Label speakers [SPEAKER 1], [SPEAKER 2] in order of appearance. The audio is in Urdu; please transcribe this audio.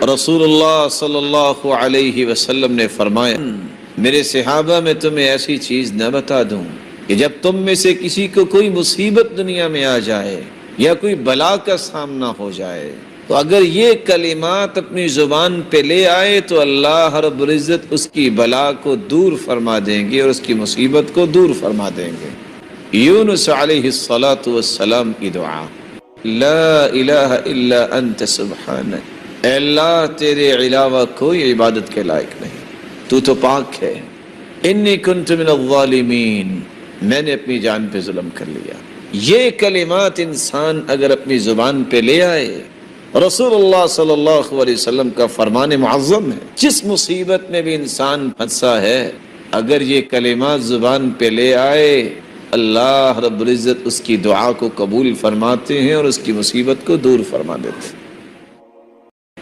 [SPEAKER 1] رسول اللہ صلی اللہ علیہ وسلم نے فرمایا میرے صحابہ میں تمہیں ایسی چیز نہ بتا دوں کہ جب تم میں سے کسی کو کوئی مصیبت دنیا میں آ جائے یا کوئی بلا کا سامنا ہو جائے تو اگر یہ کلمات اپنی زبان پہ لے آئے تو اللہ رب العزت اس کی بلا کو دور فرما دیں گے اور اس کی مصیبت کو دور فرما دیں گے۔ یونس علیہ السلام کی دعا، لا الہ الا انت سبحانک، اے اللہ تیرے علاوہ کوئی عبادت کے لائق نہیں، تو تو پاک ہے، انی کنت من الظالمین، میں نے اپنی جان پہ ظلم کر لیا۔ یہ کلمات انسان اگر اپنی زبان پہ لے آئے، رسول اللہ صلی اللہ علیہ وسلم کا فرمان معظم ہے، جس مصیبت میں بھی انسان پھنسا ہے اگر یہ کلمات زبان پہ لے آئے اللہ رب العزت اس کی دعا کو قبول فرماتے ہیں اور اس کی مصیبت کو دور فرما دیتے ہیں۔